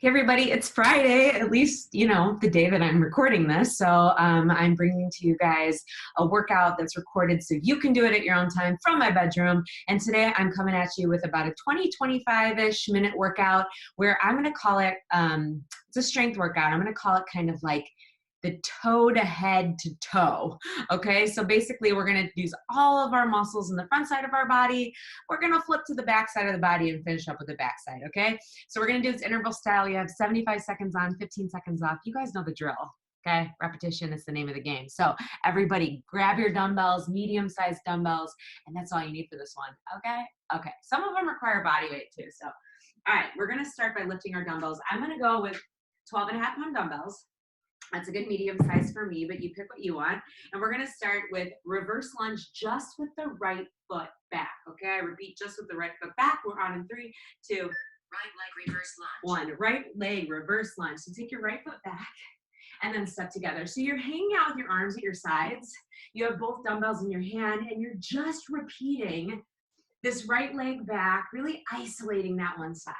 Hey everybody, it's Friday, at least, the day that I'm recording this. So I'm bringing to you guys a workout that's recorded so you can do it at your own time from my bedroom. And today I'm coming at you with about a 25-ish minute workout where I'm going to call it, it's a strength workout. I'm going to call it kind of like the toe to head to toe. Okay, so basically we're going to use all of our muscles in the front side of our body. We're going to flip to the back side of the body and finish up with the back side. Okay, so we're going to do this interval style. You have 75 seconds on, 15 seconds off. You guys know the drill. Okay, repetition is the name of the game. So everybody grab your dumbbells, medium-sized dumbbells, and that's all you need for this one. Okay, some of them require body weight too. So all right, we're going to start by lifting our dumbbells. I'm going to go with 12.5-pound dumbbells. That's a good medium size for me, but you pick what you want. And we're going to start with reverse lunge just with the right foot back. Okay, I repeat, just with the right foot back. We're on in 3, 2, right leg reverse lunge. 1. Right leg reverse lunge. So take your right foot back and then step together. So you're hanging out with your arms at your sides. You have both dumbbells in your hand and you're just repeating this right leg back, really isolating that one side.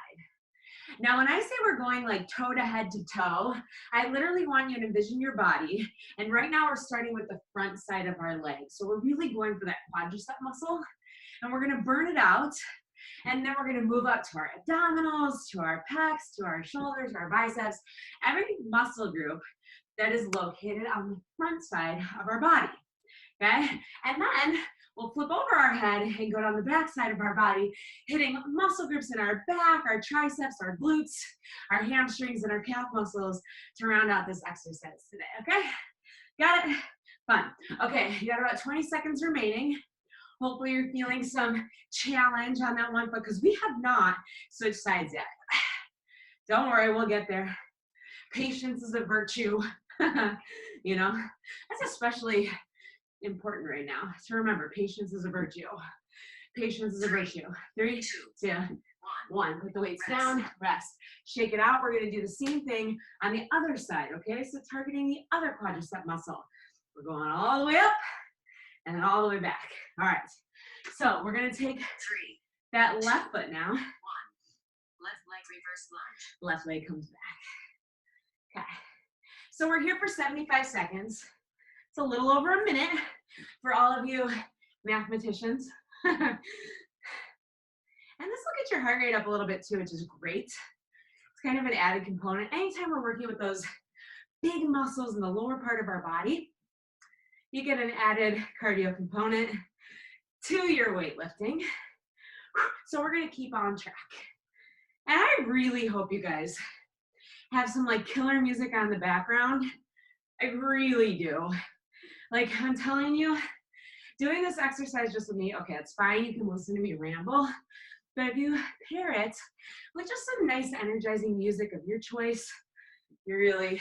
Now, when I say we're going like toe to head to toe, I literally want you to envision your body. And right now we're starting with the front side of our leg. So we're really going for that quadricep muscle. And we're going to burn it out. And then we're going to move up to our abdominals, to our pecs, to our shoulders, our biceps, every muscle group that is located on the front side of our body. Okay? And then we'll flip over our head and go down the back side of our body, hitting muscle groups in our back, our triceps, our glutes, our hamstrings, and our calf muscles to round out this exercise today, okay? Got it? Fun. Okay, you got about 20 seconds remaining. Hopefully you're feeling some challenge on that one foot because we have not switched sides yet. Don't worry, we'll get there. Patience is a virtue. That's especially important right now to remember. Patience is a virtue. Patience is a virtue. 3, 2, 1. Put the weights down, rest. Shake it out. We're going to do the same thing on the other side, okay? So targeting the other quadricep muscle. We're going all the way up and then all the way back. All right. So we're going to take 3, that left foot now. 1. Left leg reverse lunge. Left leg comes back. Okay. So we're here for 75 seconds. It's a little over a minute for all of you mathematicians. And this will get your heart rate up a little bit too, which is great. It's kind of an added component. Anytime we're working with those big muscles in the lower part of our body, you get an added cardio component to your weightlifting. So we're going to keep on track. And I really hope you guys have some like killer music on the background. I really do. Like I'm telling you, doing this exercise just with me, okay, it's fine. You can listen to me ramble. But if you pair it with just some nice energizing music of your choice, you're really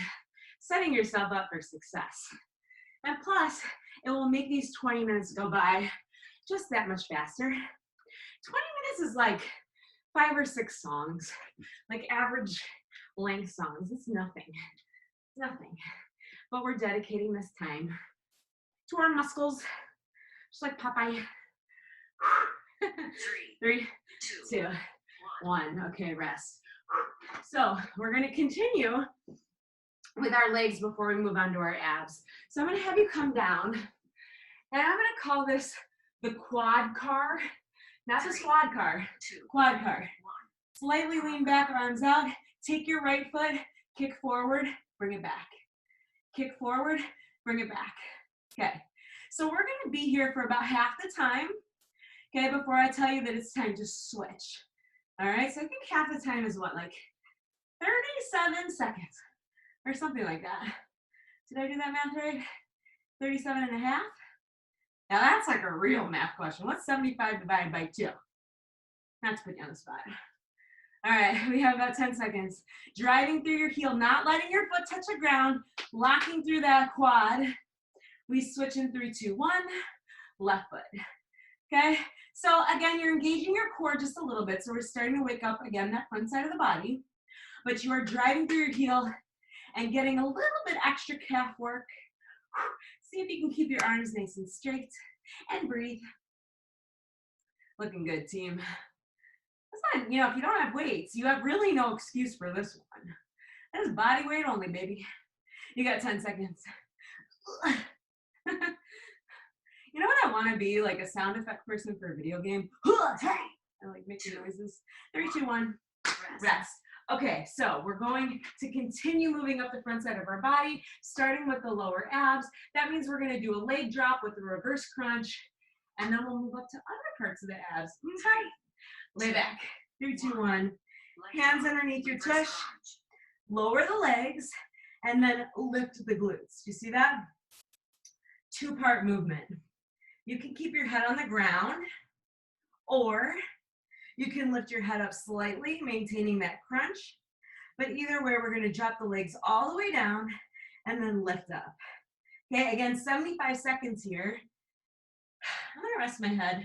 setting yourself up for success. And plus, it will make these 20 minutes go by just that much faster. 20 minutes is like 5 or 6 songs, like average length songs. It's nothing. It's nothing. But we're dedicating this time to our muscles, just like Popeye. 3, 2, 1. Okay, rest. So we're going to continue with our legs before we move on to our abs. So I'm going to have you come down, and I'm going to call this the quad car, not the squad car, quad car. Slightly lean back, arms out. Take your right foot, kick forward, bring it back. Kick forward, bring it back. Okay, so we're going to be here for about half the time, okay, before I tell you that it's time to switch. All right, so I think half the time is what, like 37 seconds or something like that. Did I do that math right? 37 and a half? Now that's like a real math question. What's 75 divided by 2? Not to put you on the spot. All right, we have about 10 seconds. Driving through your heel, not letting your foot touch the ground, locking through that quad. We switch in 3, 2, 1, left foot. Okay, so again, you're engaging your core just a little bit. So we're starting to wake up again that front side of the body, but you are driving through your heel and getting a little bit extra calf work. See if you can keep your arms nice and straight and breathe. Looking good, team. That's fine. You know, if you don't have weights, you have really no excuse for this one. That is body weight only, baby. You got 10 seconds. You know what I want to be? Like a sound effect person for a video game. I like making noises. 3, 2, 1. Rest. Okay, so we're going to continue moving up the front side of our body, starting with the lower abs. That means we're going to do a leg drop with a reverse crunch, and then we'll move up to other parts of the abs. Lay back. 3, 2, 1. Hands underneath your tush. Lower the legs, and then lift the glutes. You see that? 2-part movement. You can keep your head on the ground, or you can lift your head up slightly, maintaining that crunch. But either way, we're going to drop the legs all the way down and then lift up. Okay, again, 75 seconds here. I'm going to rest my head.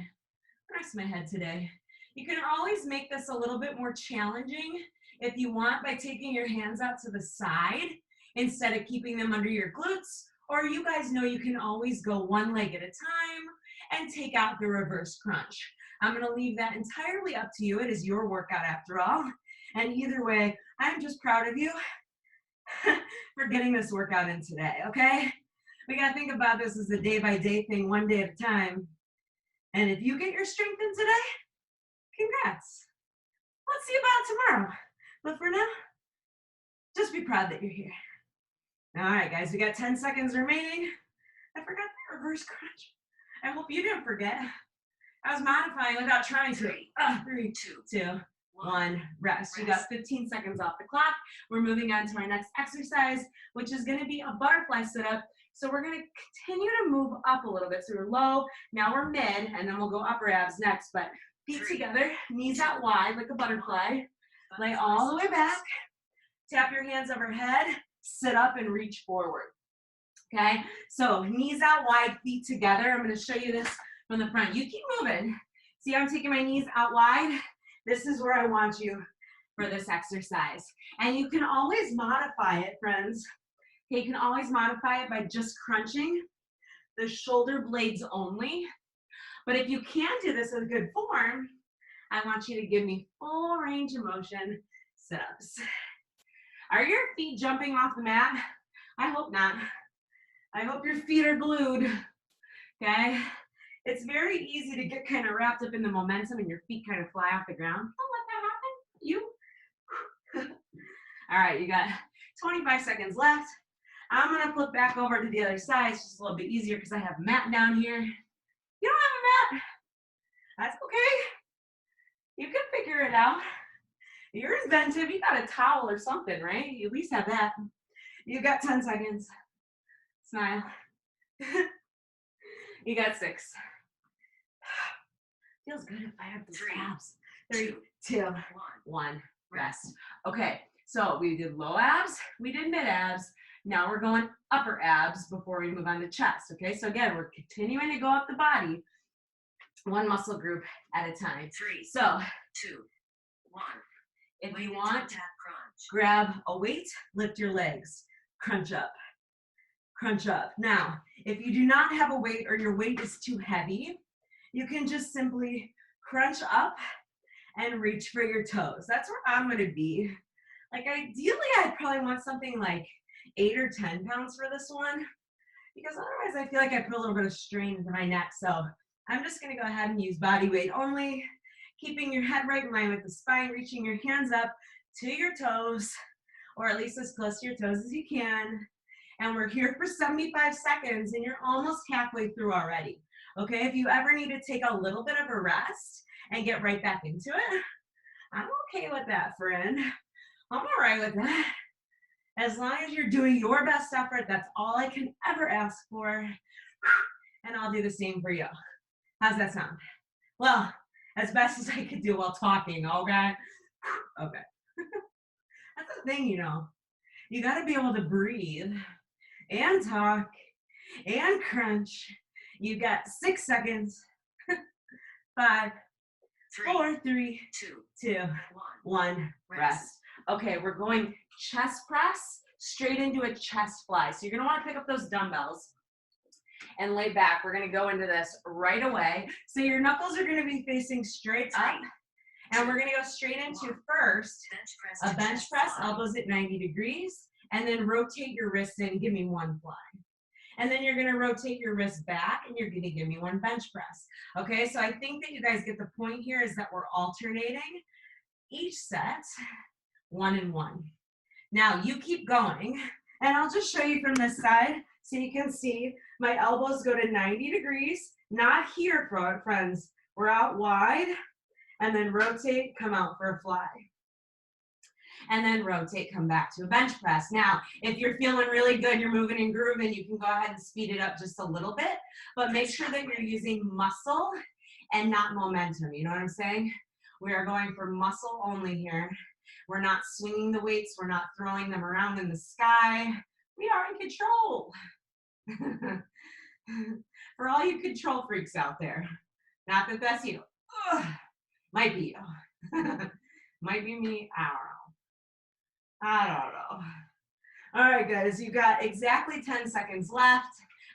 Rest my head today. You can always make this a little bit more challenging if you want by taking your hands out to the side instead of keeping them under your glutes. Or you guys know you can always go one leg at a time and take out the reverse crunch. I'm going to leave that entirely up to you. It is your workout after all. And either way, I'm just proud of you for getting this workout in today, okay? We got to think about this as a day-by-day thing, one day at a time. And if you get your strength in today, congrats. Let's see about tomorrow. But for now, just be proud that you're here. All right, guys, we got 10 seconds remaining. I forgot the reverse crunch. I hope you didn't forget. I was modifying without trying to. 3, 2, 1, rest. You got 15 seconds off the clock. We're moving on to our next exercise, which is going to be a butterfly sit-up. So we're going to continue to move up a little bit. So we're low, now we're mid, and then we'll go upper abs next. But feet together, knees out wide like a butterfly. Lay all the way back. Tap your hands overhead. Sit up and reach forward. Okay, so knees out wide, feet together. I'm going to show you this from the front. You keep moving. See how I'm taking my knees out wide? This is where I want you for this exercise. And you can always modify it, friends. Okay, you can always modify it by just crunching the shoulder blades only. But if you can't do this in good form, I want you to give me full range of motion sit-ups. Are your feet jumping off the mat? I hope not. I hope your feet are glued, okay? It's very easy to get kind of wrapped up in the momentum and your feet kind of fly off the ground. Don't let that happen. You? All right, you got 25 seconds left. I'm gonna flip back over to the other side. It's just a little bit easier because I have a mat down here. You don't have a mat? That's okay. You can figure it out. You're inventive. You got a towel or something, right? You at least have that. You got 10 seconds. Smile. You got 6. Feels good if I have those abs. 3, 2, 1. Rest. Okay, so we did low abs. We did mid abs. Now we're going upper abs before we move on to chest. Okay, so again, we're continuing to go up the body, one muscle group at a time. 3, So 2, 1. If you want, tap crunch. grab a weight, lift your legs, crunch up, crunch up. Now, if you do not have a weight or your weight is too heavy, you can just simply crunch up and reach for your toes. That's where I'm gonna be. Like ideally, I'd probably want something like 8 or 10 pounds for this one, because otherwise I feel like I put a little bit of strain into my neck. So I'm just gonna go ahead and use body weight only. Keeping your head right in line with the spine, reaching your hands up to your toes, or at least as close to your toes as you can. And we're here for 75 seconds, and you're almost halfway through already. Okay, if you ever need to take a little bit of a rest and get right back into it, I'm okay with that, friend. I'm all right with that. As long as you're doing your best effort, that's all I can ever ask for. And I'll do the same for you. How's that sound? Well, as best as I could do while talking, okay? Okay. That's the thing, you know. You gotta be able to breathe and talk and crunch. You got 6 seconds. 5, 4, 3, 2, 1, rest. Okay, we're going chest press straight into a chest fly. So you're gonna wanna pick up those dumbbells and lay back. We're gonna go into this right away. So your knuckles are gonna be facing straight up And we're gonna go straight into first a bench press, elbows at 90 degrees, and then rotate your wrists in, give me one fly. And then you're gonna rotate your wrist back and you're gonna give me one bench press. Okay, so I think that you guys get the point here is that we're alternating each set, 1 and 1. Now you keep going, and I'll just show you from this side so you can see my elbows go to 90 degrees, not here, friends. We're out wide, and then rotate, come out for a fly. And then rotate, come back to a bench press. Now, if you're feeling really good, you're moving and grooving, you can go ahead and speed it up just a little bit, but make sure that you're using muscle and not momentum. You know what I'm saying? We are going for muscle only here. We're not swinging the weights. We're not throwing them around in the sky. We are in control. For all you control freaks out there, not that that's you. Ugh. Might be you. Might be me. I don't know. All right, guys, you got exactly 10 seconds left.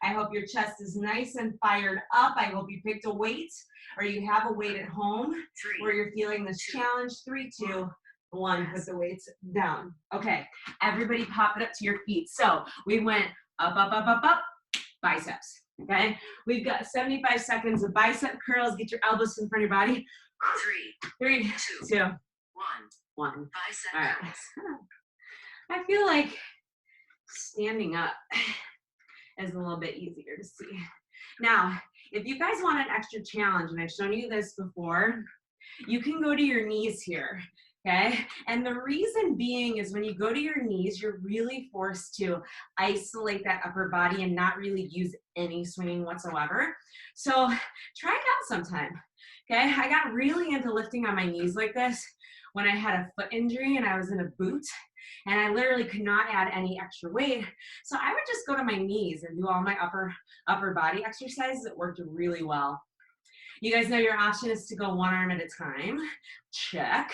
I hope your chest is nice and fired up. I hope you picked a weight or you have a weight at home where you're feeling this challenge. 3, 2, 1, put the weights down. Okay, everybody pop it up to your feet. So we went up, up, up, up, up, biceps, okay? We've got 75 seconds of bicep curls. Get your elbows in front of your body. 3, 2, 1. Bicep All right. curls. I feel like standing up is a little bit easier to see. Now, if you guys want an extra challenge, and I've shown you this before, you can go to your knees here, okay? And the reason being is when you go to your knees, you're really forced to isolate that upper body and not really use any swinging whatsoever. So try it out sometime, okay? I got really into lifting on my knees like this when I had a foot injury and I was in a boot. And I literally could not add any extra weight. So I would just go to my knees and do all my upper body exercises. It worked really well. You guys know your option is to go one arm at a time. Check.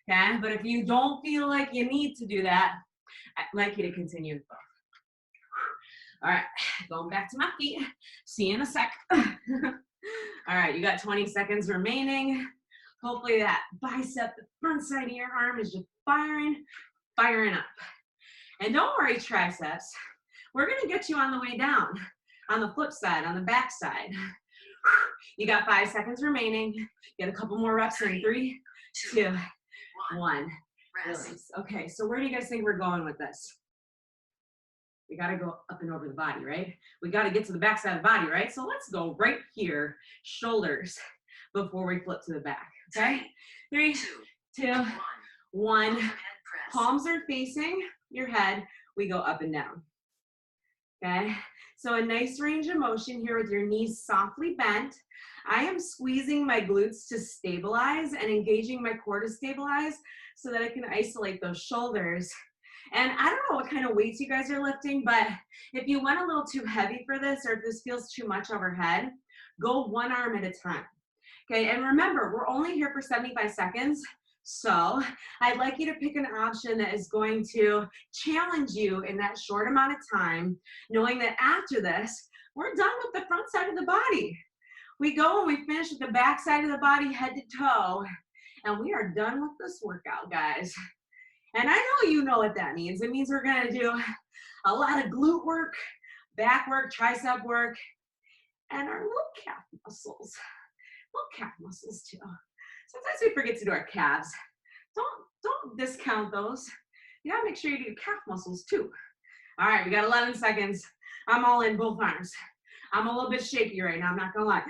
Okay. But if you don't feel like you need to do that, I'd like you to continue with both. All right. Going back to my feet. See you in a sec. All right. You got 20 seconds remaining. Hopefully that bicep, the front side of your arm is just firing up. And don't worry, triceps. We're going to get you on the way down, on the flip side, on the back side. You got 5 seconds remaining. Get a couple more reps in. 3, 2, 1. Release. Okay, so where do you guys think we're going with this? We got to go up and over the body, right? We got to get to the back side of the body, right? So let's go right here, shoulders, before we flip to the back. Okay? 3, 2, 1. Palms are facing your head. We go up and down. Okay? So a nice range of motion here with your knees softly bent. I am squeezing my glutes to stabilize and engaging my core to stabilize so that I can isolate those shoulders. And I don't know what kind of weights you guys are lifting, but if you went a little too heavy for this or if this feels too much overhead, go one arm at a time. Okay, and remember, we're only here for 75 seconds. So I'd like you to pick an option that is going to challenge you in that short amount of time, knowing that after this, we're done with the front side of the body. We go and we finish with the back side of the body, head to toe, and we are done with this workout, guys. And I know you know what that means. It means we're gonna do a lot of glute work, back work, tricep work, and our little calf muscles. Little calf muscles too. Sometimes we forget to do our calves. Don't discount those. You gotta make sure you do your calf muscles too. All right, we got 11 seconds. I'm all in both arms. I'm a little bit shaky right now, I'm not gonna lie.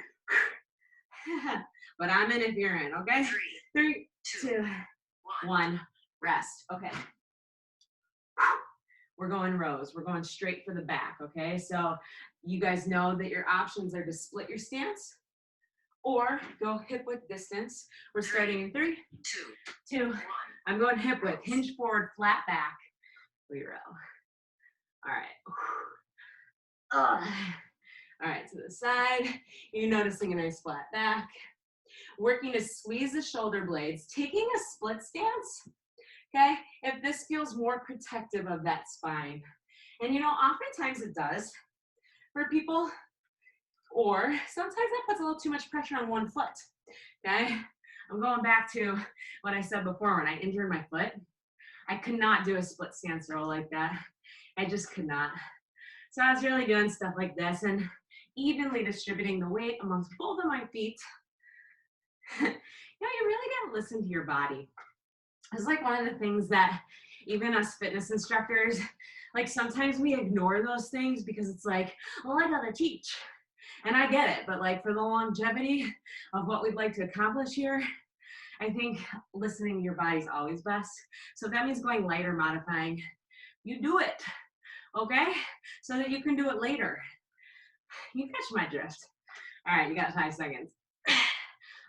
But I'm in if you're in, okay? 3, 2, 1, rest. Okay. We're going rows. We're going straight for the back, okay? So you guys know that your options are to split your stance or go hip width distance. We're starting in 3, 2, 1. I'm going hip width, hinge forward, flat back. We row. All right. All right, to the side. You're noticing a nice flat back. Working to squeeze the shoulder blades, taking a split stance, okay? If this feels more protective of that spine. And you know, oftentimes it does for people, or sometimes that puts a little too much pressure on one foot, okay? I'm going back to what I said before when I injured my foot. I could not do a split stance row like that. I just could not. So I was really doing stuff like this and evenly distributing the weight amongst both of my feet. You really got to listen to your body. It's like one of the things that even us fitness instructors, like sometimes we ignore those things because it's like, well, I gotta teach. And I get it, but like for the longevity of what we'd like to accomplish here, I think listening to your body is always best. So if that means going light or modifying, you do it, okay? So that you can do it later. You catch my drift. All right, you got 5 seconds.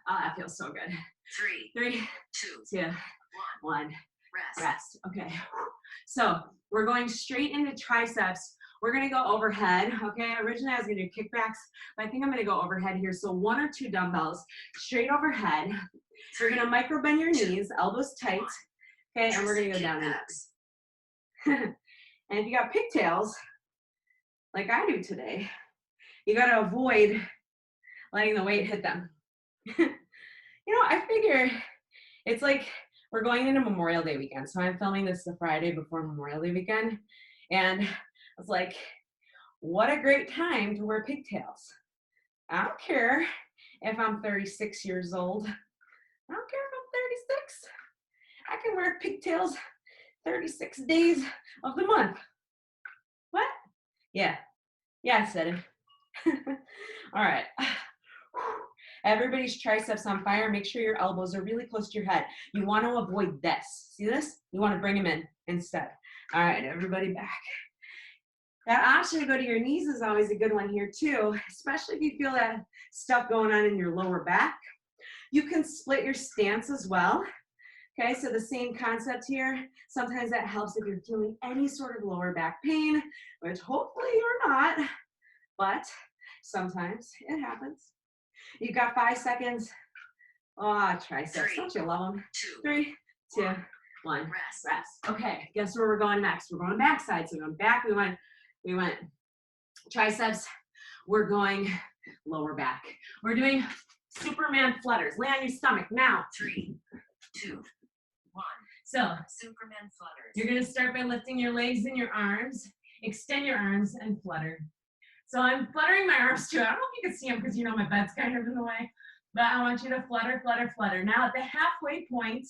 Oh, that feels so good. 3, 2, 1. Rest. Okay. So we're going straight into triceps. We're going to go overhead. Okay. Originally I was going to do kickbacks, but I think I'm going to go overhead here. So 1 or 2 dumbbells straight overhead. You're going to micro bend your knees, elbows tight. Okay. And we're going to go down. And if you got pigtails, like I do today, you got to avoid letting the weight hit them. I figure it's like we're going into Memorial Day weekend. So I'm filming this the Friday before Memorial Day weekend. And I was like, what a great time to wear pigtails. I don't care if I'm 36 years old. I don't care if I'm 36. I can wear pigtails 36 days of the month. What? Yeah, I said it. All right. Everybody's triceps on fire. Make sure your elbows are really close to your head. You want to avoid this. See this? You want to bring them in instead. All right, everybody back. That option to go to your knees is always a good one here too, especially if you feel that stuff going on in your lower back. You can split your stance as well. Okay, so the same concept here. Sometimes that helps if you're feeling any sort of lower back pain, which hopefully you're not, but sometimes it happens. You've got 5 seconds. Oh, triceps. Don't you love them? 3, 2, 1. Rest. Okay, guess where we're going next? We're going backside. So we're going back. We went triceps. We're going lower back. We're doing Superman flutters. Lay on your stomach now. 3, 2, 1. So Superman flutters. You're going to start by lifting your legs and your arms. Extend your arms and flutter. So I'm fluttering my arms too. I don't know if you can see them because my bed's kind of in the way, but I want you to flutter, flutter, flutter. Now at the halfway point,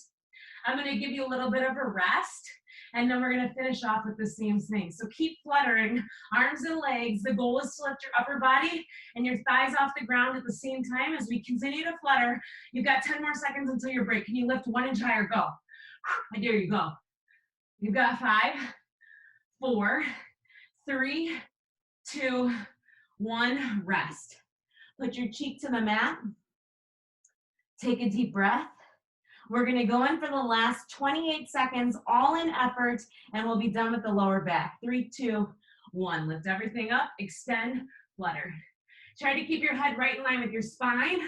I'm going to give you a little bit of a rest, and then we're going to finish off with the same thing. So keep fluttering, arms and legs. The goal is to lift your upper body and your thighs off the ground at the same time as we continue to flutter. You've got 10 more seconds until your break. Can you lift 1 inch higher? Go. I dare you, go. You've got 5, 4, 3, 2, 1, rest. Put your cheek to the mat. Take a deep breath. We're going to go in for the last 28 seconds, all in effort, and we'll be done with the lower back. 3, 2, 1. Lift everything up, extend, flutter. Try to keep your head right in line with your spine.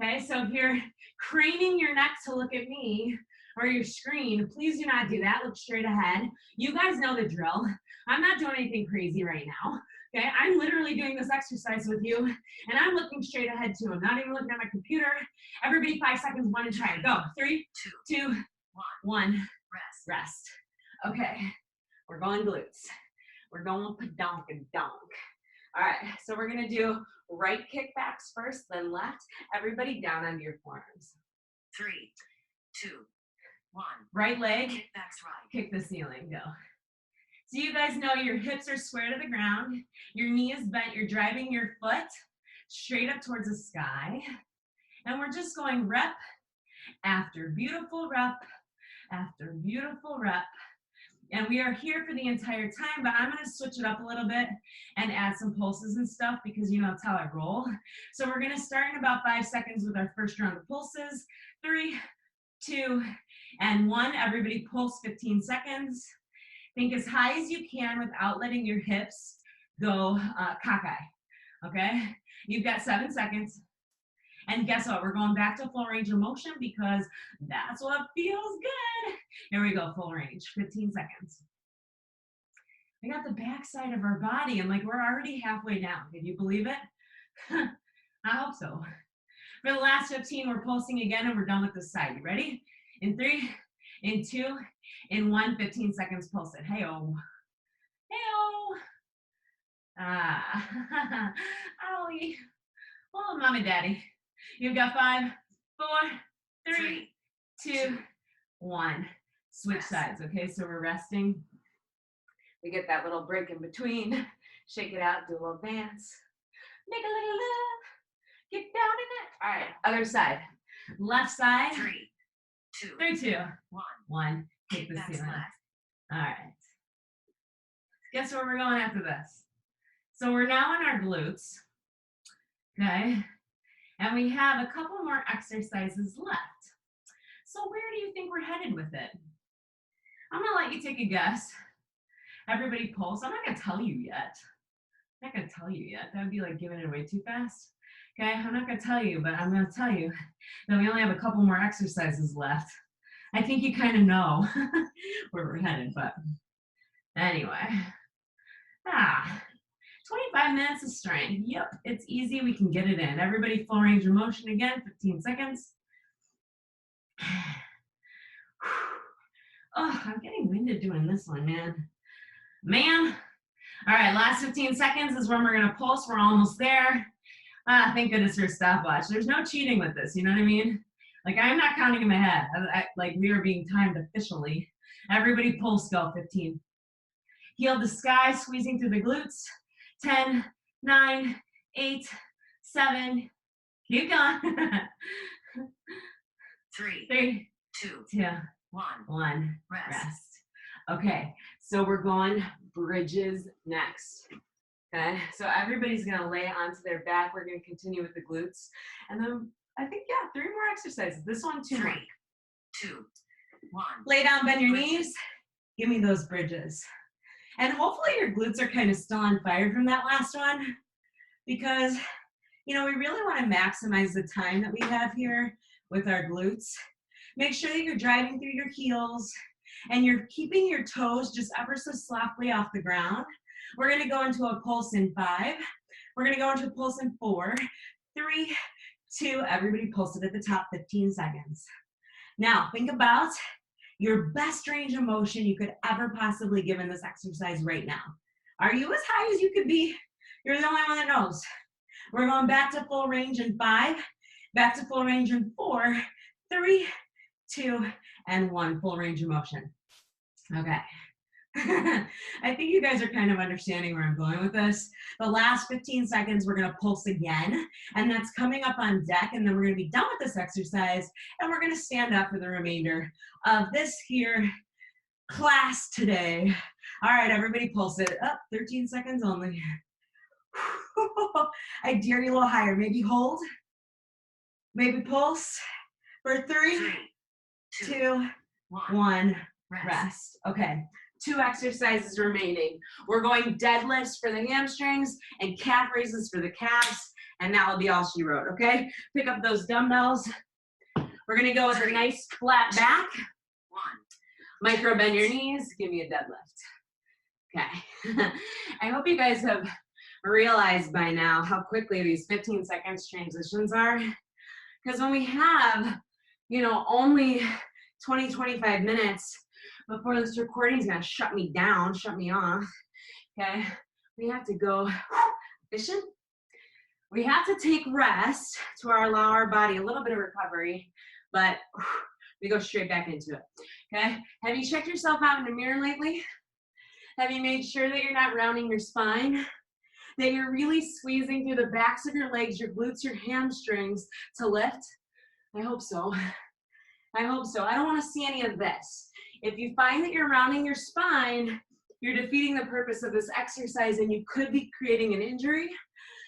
Okay, so if you're craning your neck to look at me or your screen, please do not do that. Look straight ahead. You guys know the drill. I'm not doing anything crazy right now. Okay, I'm literally doing this exercise with you, and I'm looking straight ahead too. I'm not even looking at my computer. Everybody, 5 seconds, 1 inch higher. Go. 3, 2, 1. Rest. Okay, we're going glutes. We're going padonk and donk. All right, so we're gonna do right kickbacks first, then left. Everybody down onto your forearms. 3, 2, 1. Right leg. Kickbacks right. Kick the ceiling. Go. So you guys know your hips are square to the ground, your knee is bent, you're driving your foot straight up towards the sky, and we're just going rep after beautiful rep after beautiful rep, and we are here for the entire time, but I'm going to switch it up a little bit and add some pulses and stuff because that's how I roll. So we're going to start in about 5 seconds with our first round of pulses. 3, 2, and 1. Everybody pulse 15 seconds. Think as high as you can without letting your hips go cockeye, okay? You've got 7 seconds. And guess what? We're going back to full range of motion because that's what feels good. Here we go, full range, 15 seconds. We got the back side of our body and we're already halfway down. Can you believe it? I hope so. For the last 15, we're pulsing again and we're done with this side. You ready? In 3, in 2, in 1, 15 seconds, pulse it. Hey-oh. Hey-oh. Ah. Ollie. Oh, mommy, daddy. You've got 5, 4, 3, 2, 1. Switch sides, okay? So we're resting. We get that little break in between. Shake it out, do a little dance. Make a little love. Get down in it. All right, other side. Left side. 3, 2, 3, 2, 1. 1. Kick the That's ceiling. left. All right. Guess where we're going after this? So we're now in our glutes. Okay. And we have a couple more exercises left. So where do you think we're headed with it? I'm gonna let you take a guess. Everybody pulse. I'm not gonna tell you yet. I'm not gonna tell you yet. That would be like giving it away too fast. Okay, I'm not gonna tell you, but I'm gonna tell you that we only have a couple more exercises left. I think you kind of know where we're headed, but anyway. 25 minutes of strength. Yep, it's easy. We can get it in. Everybody full range of motion again, 15 seconds. Oh, I'm getting winded doing this one, man. All right, last 15 seconds is when we're gonna pulse. We're almost there. Thank goodness for a stopwatch. There's no cheating with this, you know what I mean? Like, I'm not counting in my head. Like, we are being timed officially. Everybody pulse go, 15. Heel to sky, squeezing through the glutes. 10, 9, 8, 7. Keep going. 3, 2, 1. Rest. Okay, so we're going bridges next. Okay, so everybody's gonna lay onto their back. We're gonna continue with the glutes. And then I think, 3 more exercises. This one, 2 more. 3, 2, 1. Lay down, bend your knees. Give me those bridges. And hopefully your glutes are kind of still on fire from that last one, because, we really want to maximize the time that we have here with our glutes. Make sure that you're driving through your heels and you're keeping your toes just ever so softly off the ground. We're going to go into a pulse in 5. We're going to go into a pulse in 4, 3, 2. Everybody pulse it at the top, 15 seconds. Now, think about your best range of motion you could ever possibly give in this exercise right now. Are you as high as you could be? You're the only one that knows. We're going back to full range in 5, back to full range in 4, 3, 2, and 1. Full range of motion. Okay. I think you guys are kind of understanding where I'm going with this. The last 15 seconds, we're going to pulse again, and that's coming up on deck, and then we're going to be done with this exercise, and we're going to stand up for the remainder of this here class today. All right, everybody pulse it up, 13 seconds only. I dare you a little higher. Maybe hold, maybe pulse for 3, 2, 1, rest. Okay. 2 exercises remaining. We're going deadlifts for the hamstrings and calf raises for the calves, and that will be all she wrote, okay? Pick up those dumbbells. We're gonna go with a nice flat back. 1. Micro bend your knees, give me a deadlift. Okay. I hope you guys have realized by now how quickly these 15 seconds transitions are. Because when we have, only 20, 25 minutes before this recording is gonna shut me down, shut me off, okay? We have to go efficient. We have to take rest to allow our body a little bit of recovery, but we go straight back into it, okay? Have you checked yourself out in the mirror lately? Have you made sure that you're not rounding your spine? That you're really squeezing through the backs of your legs, your glutes, your hamstrings to lift? I hope so. I hope so. I don't want to see any of this. If you find that you're rounding your spine, you're defeating the purpose of this exercise and you could be creating an injury.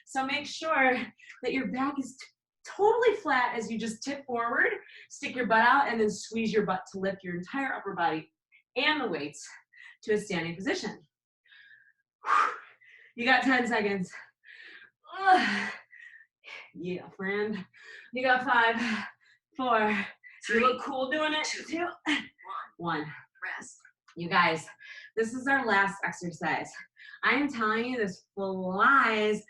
So make sure that your back is totally flat as you just tip forward, stick your butt out, and then squeeze your butt to lift your entire upper body and the weights to a standing position. You got 10 seconds. Yeah, friend. You got 5, 4. You look cool doing it. 2, 1. Rest. You guys, this is our last exercise. I am telling you, this flies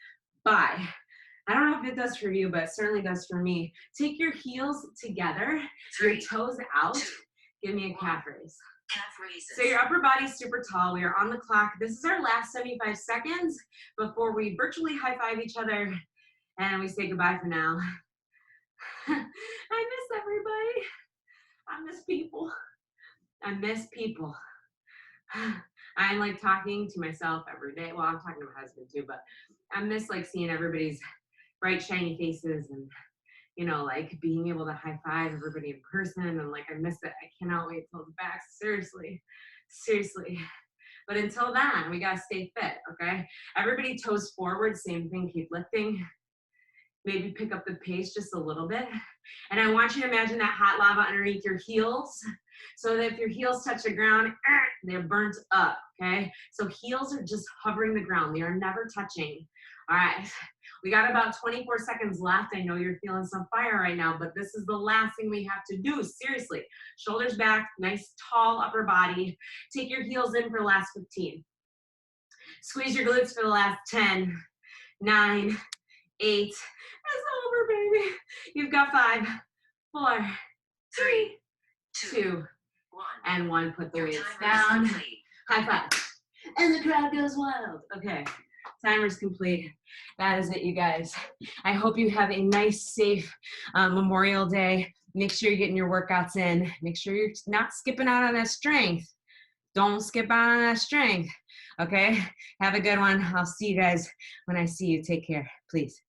by. I don't know if it does for you, but it certainly does for me. Take your heels together, your toes out. Give me a calf raise. Calf raises. So your upper body's super tall. We are on the clock. This is our last 75 seconds before we virtually high five each other and we say goodbye for now. I miss everybody. I miss people. I miss people. I'm like talking to myself every day. Well, I'm talking to my husband too, but I miss like seeing everybody's bright, shiny faces and, you know, like being able to high five everybody in person. And like, I miss it. I cannot wait till it's back. Seriously, seriously. But until then, we got to stay fit, okay? Everybody toes forward, same thing, keep lifting. Maybe pick up the pace just a little bit. And I want you to imagine that hot lava underneath your heels so that if your heels touch the ground, they're burnt up, okay? So heels are just hovering the ground. They are never touching. All right, we got about 24 seconds left. I know you're feeling some fire right now, but this is the last thing we have to do, seriously. Shoulders back, nice tall upper body. Take your heels in for the last 15. Squeeze your glutes for the last 10, 9, 8. It's over, baby. You've got 5, 4, 3, 2, 1, and 1. Put the weights down. High five. And the crowd goes wild. Okay, timer's complete. That is it, you guys. I hope you have a nice, safe Memorial Day. Make sure you're getting your workouts in. Make sure you're not skipping out on that strength. Don't skip out on that strength. Okay, have a good one. I'll see you guys when I see you. Take care, please.